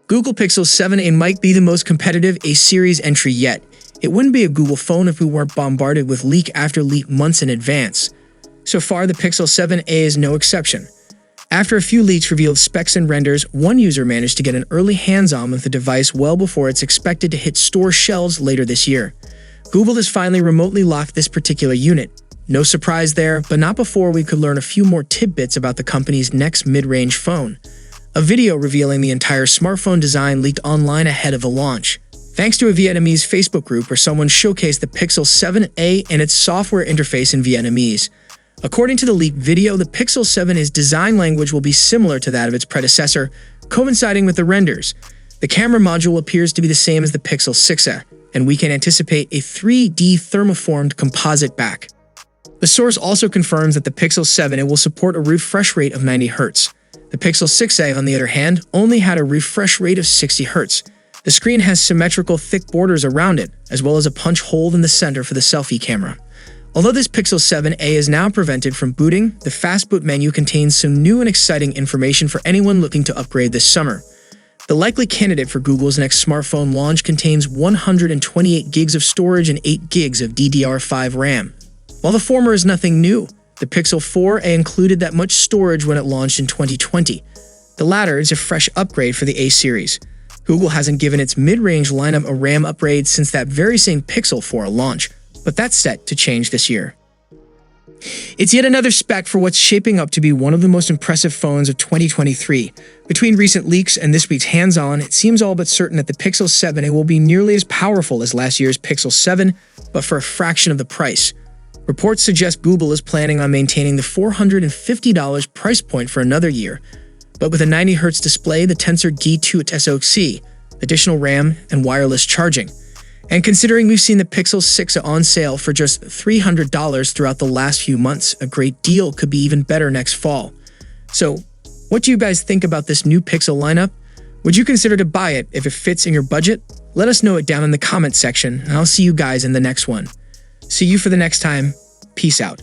Google Pixel 7a might be the most competitive A-series entry yet. It wouldn't be a Google phone if we weren't bombarded with leak after leak months in advance. So far, the Pixel 7a is no exception. After a few leaks revealed specs and renders, one user managed to get an early hands-on with the device well before it's expected to hit store shelves later this year. Google has finally remotely locked this particular unit. No surprise there, but not before we could learn a few more tidbits about the company's next mid-range phone. A video revealing the entire smartphone design leaked online ahead of the launch. Thanks to a Vietnamese Facebook group where someone showcased the Pixel 7a and its software interface in Vietnamese. According to the leaked video, the Pixel 7's design language will be similar to that of its predecessor, coinciding with the renders. The camera module appears to be the same as the Pixel 6a, and we can anticipate a 3D thermoformed composite back. The source also confirms that the Pixel 7a will support a refresh rate of 90 Hz. The Pixel 6a, on the other hand, only had a refresh rate of 60 Hz. The screen has symmetrical thick borders around it, as well as a punch hole in the center for the selfie camera. Although this Pixel 7a is now prevented from booting, the fast boot menu contains some new and exciting information for anyone looking to upgrade this summer. The likely candidate for Google's next smartphone launch contains 128 gigs of storage and 8 gigs of DDR5 RAM. While the former is nothing new, the Pixel 4a included that much storage when it launched in 2020. The latter is a fresh upgrade for the A series. Google hasn't given its mid-range lineup a RAM upgrade since that very same Pixel 4 launch, but that's set to change this year. It's yet another spec for what's shaping up to be one of the most impressive phones of 2023. Between recent leaks and this week's hands-on, it seems all but certain that the Pixel 7a will be nearly as powerful as last year's Pixel 7, but for a fraction of the price. Reports suggest Google is planning on maintaining the $450 price point for another year, but with a 90 Hz display, the Tensor G2 SoC, additional RAM, and wireless charging. And considering we've seen the Pixel 6 on sale for just $300 throughout the last few months, a great deal could be even better next fall. So, what do you guys think about this new Pixel lineup? Would you consider to buy it if it fits in your budget? Let us know it down in the comment section, and I'll see you guys in the next one. See you for the next time. Peace out.